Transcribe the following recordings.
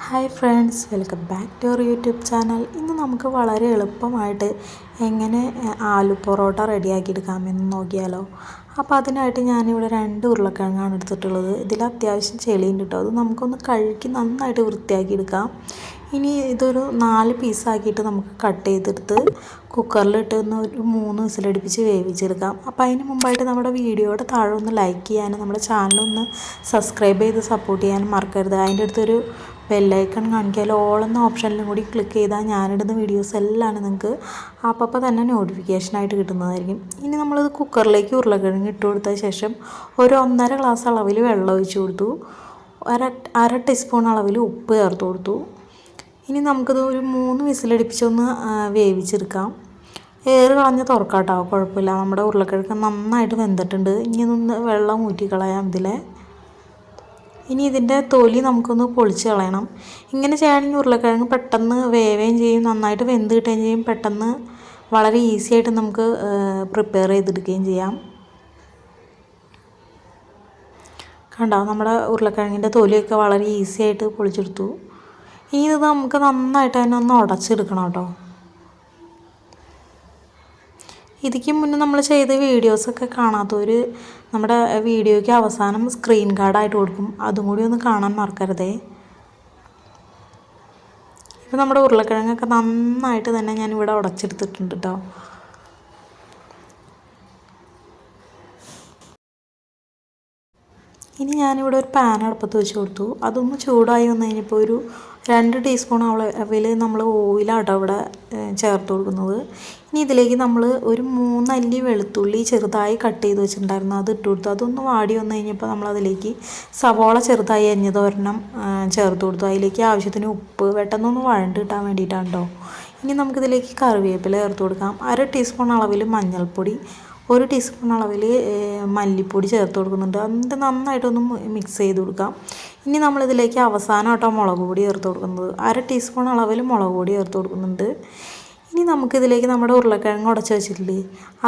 Hi friends, welcome back to our YouTube channel. ഇന്ന് നമുക്ക് വളരെ എളുപ്പമായിട്ട് എങ്ങനെ ആലു പൊറോട്ട റെഡിയാക്കി എടുക്കാമെന്ന് നോക്കിയാലോ. അപ്പോൾ അതിനായിട്ട് ഞാനിവിടെ 2 ഉരുളക്കിഴങ്ങാണ് എടുത്തിട്ടുള്ളത്. ഇതിൽ അത്യാവശ്യം ചെളിയുണ്ട് കേട്ടോ. അത് നമുക്കൊന്ന് കഴുകി നന്നായിട്ട് വൃത്തിയാക്കി എടുക്കാം. ഇനി ഇതൊരു 4 പീസാക്കിയിട്ട് നമുക്ക് കട്ട് ചെയ്തെടുത്ത് കുക്കറിലിട്ട് ഒരു 3 വിസിലടുപ്പിച്ച് വേവിച്ചെടുക്കാം. അപ്പോൾ അതിന് മുമ്പായിട്ട് നമ്മുടെ വീഡിയോയുടെ താഴെ ഒന്ന് ലൈക്ക് ചെയ്യാനും നമ്മുടെ ചാനലൊന്ന് സബ്സ്ക്രൈബ് ചെയ്ത് സപ്പോർട്ട് ചെയ്യാനും മറക്കരുത്. അതിൻ്റെ അടുത്തൊരു ബെല്ലൈക്കൺ കാണിക്കാൽ ഓൾ എന്ന ഓപ്ഷനിലും കൂടി ക്ലിക്ക് ചെയ്താൽ ഞാനിടുന്ന വീഡിയോസ് എല്ലാം നിങ്ങൾക്ക് അപ്പോൾ തന്നെ നോട്ടിഫിക്കേഷനായിട്ട് കിട്ടുന്നതായിരിക്കും. ഇനി നമ്മളിത് കുക്കറിലേക്ക് ഉരുളക്കിഴങ്ങ് ഇട്ട് കൊടുത്ത ശേഷം ഒരു 1.5 ഗ്ലാസ് അളവിൽ വെള്ളം ഒഴിച്ച് കൊടുത്തു. അര ടീസ്പൂൺ അളവിൽ ഉപ്പ് ചേർത്ത് കൊടുത്തു. ഇനി നമുക്കിത് ഒരു 3 വിസിലടിപ്പിച്ചൊന്ന് വേവിച്ചെടുക്കാം. ഏറ് കളഞ്ഞ് തുറക്കാം കേട്ടോ, കുഴപ്പമില്ല. നമ്മുടെ ഉരുളക്കിഴങ്ങ് നന്നായിട്ട് വെന്തിട്ടുണ്ട്. ഇനി ഒന്ന് വെള്ളം ഊറ്റിക്കളയാം ഇതിലെ. ഇനി ഇതിൻ്റെ തൊലി നമുക്കൊന്ന് പൊളിച്ച് കളയണം. ഇങ്ങനെ ചെയ്യുകയാണെങ്കിൽ ഉരുളക്കിഴങ്ങ് പെട്ടെന്ന് വേവുകയും ചെയ്യും, നന്നായിട്ട് വെന്ത് കിട്ടുകയും ചെയ്യും. പെട്ടെന്ന് വളരെ ഈസി ആയിട്ട് നമുക്ക് പ്രിപ്പയർ ചെയ്തെടുക്കുകയും ചെയ്യാം. കണ്ടോ, നമ്മുടെ ഉരുളക്കിഴങ്ങിൻ്റെ തൊലിയൊക്കെ വളരെ ഈസി ആയിട്ട് പൊളിച്ചെടുത്തു. ഇനി ഇത് നമുക്ക് നന്നായിട്ട് തന്നെ ഒന്ന് ഉടച്ചെടുക്കണം കേട്ടോ. ഇതിക്ക് മുന്നേ നമ്മൾ ചെയ്ത വീഡിയോസൊക്കെ കാണാത്തവർ നമ്മുടെ വീഡിയോയ്ക്ക് അവസാനം സ്ക്രീൻ കാർഡായിട്ട് കൊടുക്കും, അതും കൂടി ഒന്ന് കാണാൻ മറക്കരുതേ. ഇപ്പോൾ നമ്മുടെ ഉരുളക്കിഴങ്ങൊക്കെ നന്നായിട്ട് തന്നെ ഞാനിവിടെ ഉടച്ചെടുത്തിട്ടുണ്ട് കേട്ടോ. ഇനി ഞാനിവിടെ ഒരു പാൻ അടുപ്പത്ത് വെച്ച് കൊടുത്തു. അതൊന്ന് ചൂടായി വന്നു കഴിഞ്ഞപ്പോൾ ഒരു 2 ടീസ്പൂൺ അളവിൽ നമ്മൾ ഓയിലാണ് ഇവിടെ ചേർത്ത് കൊടുക്കുന്നത്. ഇനി ഇതിലേക്ക് നമ്മൾ ഒരു 3 അല്ലി വെളുത്തുള്ളി ചെറുതായി കട്ട് ചെയ്ത് വെച്ചിട്ടുണ്ടായിരുന്നു, അത് ഇട്ട് കൊടുത്തു. അതൊന്ന് വാടി വന്നു കഴിഞ്ഞപ്പോൾ നമ്മളതിലേക്ക് സവോള ചെറുതായി അരിഞ്ഞത് ഒരെണ്ണം ചേർത്ത് കൊടുത്തു. അതിലേക്ക് ആവശ്യത്തിന് ഉപ്പ്, പെട്ടെന്നൊന്ന് വഴണ്ട് കിട്ടാൻ വേണ്ടിയിട്ടാണ് കേട്ടോ. ഇനി നമുക്കിതിലേക്ക് കറിവേപ്പില ചേർത്ത് കൊടുക്കാം. 1 ടീസ്പൂൺ അളവിൽ മഞ്ഞൾപ്പൊടി, 1 ടീസ്പൂൺ അളവിൽ മല്ലിപ്പൊടി ചേർത്ത് കൊടുക്കുന്നുണ്ട്. എന്നിട്ട് നന്നായിട്ടൊന്ന് മിക്സ് ചെയ്ത് കൊടുക്കാം. ഇനി നമ്മളിതിലേക്ക് അവസാനമായിട്ടോ മുളക് പൊടി ചേർത്ത് കൊടുക്കുന്നത്. 1 ടീസ്പൂൺ അളവിൽ മുളക് പൊടി ചേർത്ത് കൊടുക്കുന്നുണ്ട്. ഇനി നമുക്കിതിലേക്ക് നമ്മുടെ ഉരുളക്കിഴങ്ങ് ഉടച്ച് വെച്ചിട്ടില്ലേ,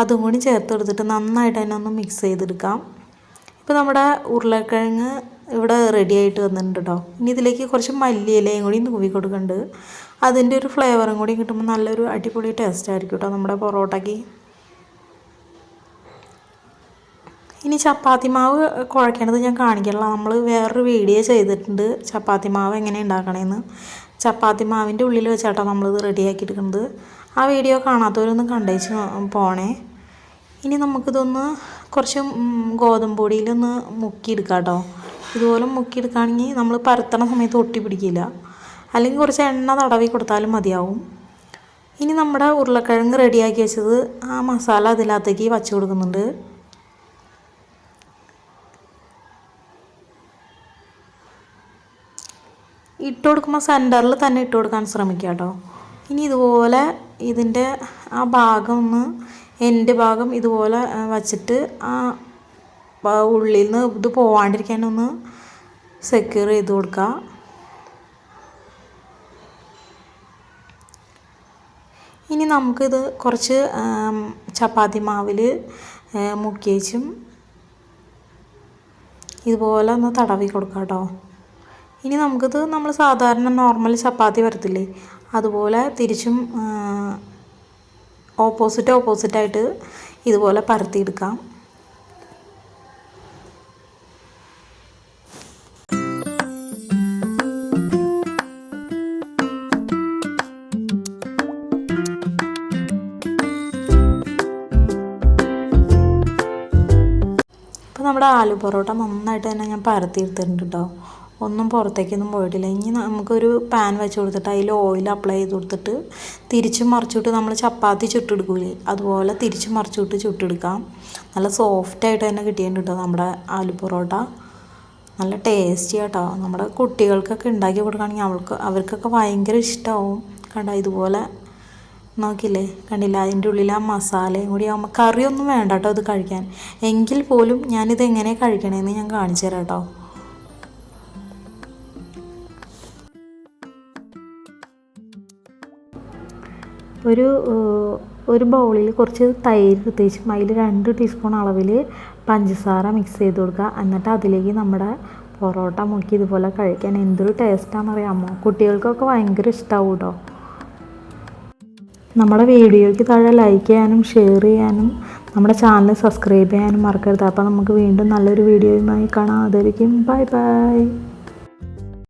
അതും കൂടി ചേർത്ത് കൊടുത്തിട്ട് നന്നായിട്ട് തന്നെ ഒന്ന് മിക്സ് ചെയ്തെടുക്കാം. ഇപ്പോൾ നമ്മുടെ ഉരുളക്കിഴങ്ങ് ഇവിടെ റെഡി ആയിട്ട് വന്നിട്ടുണ്ട് കേട്ടോ. ഇനി ഇതിലേക്ക് കുറച്ച് മല്ലിയിലയും കൂടി തൂവി കൊടുക്കുന്നുണ്ട്. അതിൻ്റെ ഒരു ഫ്ലേവറും കൂടി കിട്ടുമ്പോൾ നല്ലൊരു അടിപൊളി ടേസ്റ്റ് ആയിരിക്കും കേട്ടോ നമ്മുടെ പൊറോട്ടയ്ക്ക്. ഇനി ചപ്പാത്തി മാവ് കുഴയ്ക്കണത് ഞാൻ കാണിക്കണില്ല, നമ്മൾ വേറൊരു വീഡിയോ ചെയ്തിട്ടുണ്ട് ചപ്പാത്തി മാവ് എങ്ങനെ ഉണ്ടാക്കണമെന്ന്. ചപ്പാത്തി മാവിൻ്റെ ഉള്ളിൽ വെച്ചാട്ടോ നമ്മളിത് റെഡിയാക്കി എടുക്കുന്നത്. ആ വീഡിയോ കാണാത്തവരൊന്ന് കണ്ടേച്ച് പോണേ. ഇനി നമുക്കിതൊന്ന് കുറച്ച് ഗോതമ്പ് പൊടിയിലൊന്ന് മുക്കിയെടുക്കാം കേട്ടോ. ഇതുപോലെ മുക്കിയെടുക്കുകയാണെങ്കിൽ നമ്മൾ പരത്തണ സമയത്ത് ഒട്ടി പിടിക്കില്ല. അല്ലെങ്കിൽ കുറച്ച് എണ്ണ തടവി കൊടുത്താലും മതിയാവും. ഇനി നമ്മുടെ ഉരുളക്കിഴങ്ങ് റെഡിയാക്കി വെച്ചത് ആ മസാല അതിനകത്തേക്ക് വച്ച് കൊടുക്കുന്നുണ്ട്. ഇട്ട് കൊടുക്കുമ്പോൾ സെൻറ്ററിൽ തന്നെ ഇട്ട് കൊടുക്കാൻ ശ്രമിക്കുക കേട്ടോ. ഇനി ഇതുപോലെ ഇതിൻ്റെ ആ ഭാഗം ഒന്ന് എൻ്റെ ഭാഗം ഇതുപോലെ വച്ചിട്ട് ആ ഉള്ളിൽ നിന്ന് ഇത് പോവാണ്ടിരിക്കാനൊന്ന് സെക്യൂർ ചെയ്ത് കൊടുക്കുക. ഇനി നമുക്കിത് കുറച്ച് ചപ്പാത്തി മാവിൽ മുക്കി വെച്ചും ഇതുപോലെ ഒന്ന് തടവി കൊടുക്കാം കേട്ടോ. ഇനി നമുക്കിത് നമ്മൾ സാധാരണ നോർമൽ ചപ്പാത്തി വരത്തില്ലേ, അതുപോലെ തിരിച്ചും ഓപ്പോസിറ്റായിട്ട് ഇതുപോലെ പരത്തിയെടുക്കാം. ഇപ്പോൾ നമ്മുടെ ആലു പൊറോട്ട നന്നായിട്ട് തന്നെ ഞാൻ പരത്തിയെടുത്തിട്ടുണ്ട് കേട്ടോ. ഒന്നും പുറത്തേക്കൊന്നും പോയിട്ടില്ല. ഇനി നമുക്കൊരു പാൻ വെച്ച് കൊടുത്തിട്ട് അതിൽ ഓയിൽ അപ്ലൈ ചെയ്ത് കൊടുത്തിട്ട് തിരിച്ചും മറിച്ചിട്ട് നമ്മൾ ചപ്പാത്തി ചുട്ടെടുക്കൂലേ, അതുപോലെ തിരിച്ചും മറിച്ചിട്ട് ചുട്ടെടുക്കാം. നല്ല സോഫ്റ്റായിട്ട് തന്നെ കിട്ടിയിട്ടുണ്ട് കേട്ടോ നമ്മുടെ ആലു പൊറോട്ട. നല്ല ടേസ്റ്റി കേട്ടോ. നമ്മുടെ കുട്ടികൾക്കൊക്കെ ഉണ്ടാക്കി കൊടുക്കുകയാണെങ്കിൽ അവർക്കൊക്കെ ഭയങ്കര ഇഷ്ടമാവും. കണ്ടോ, ഇതുപോലെ നോക്കില്ലേ, കണ്ടില്ല, അതിൻ്റെ ഉള്ളിൽ ആ മസാലയും കൂടി ആകുമ്പോൾ കറിയൊന്നും വേണ്ട കേട്ടോ ഇത് കഴിക്കാൻ. എങ്കിൽ പോലും ഞാനിത് എങ്ങനെ കഴിക്കണമെന്ന് ഞാൻ കാണിച്ചു തരാം കേട്ടോ. ഒരു ബൗളിൽ കുറച്ച് തൈര് പ്രത്യേകിച്ചും അതിൽ 2 ടീസ്പൂൺ അളവിൽ പഞ്ചസാര മിക്സ് ചെയ്ത് കൊടുക്കുക. എന്നിട്ട് അതിലേക്ക് നമ്മുടെ പൊറോട്ട മുക്കി ഇതുപോലെ കഴിക്കാൻ എന്തൊരു ടേസ്റ്റാണെന്നറിയാമോ? കുട്ടികൾക്കൊക്കെ ഭയങ്കര ഇഷ്ടമാവും കേട്ടോ. നമ്മുടെ വീഡിയോയ്ക്ക് താഴെ ലൈക്ക് ചെയ്യാനും ഷെയർ ചെയ്യാനും നമ്മുടെ ചാനൽ സബ്സ്ക്രൈബ് ചെയ്യാനും മറക്കരുത്. അപ്പോൾ നമുക്ക് വീണ്ടും നല്ലൊരു വീഡിയോയുമായി കാണാം. അതായിരിക്കും ബൈ ബൈ.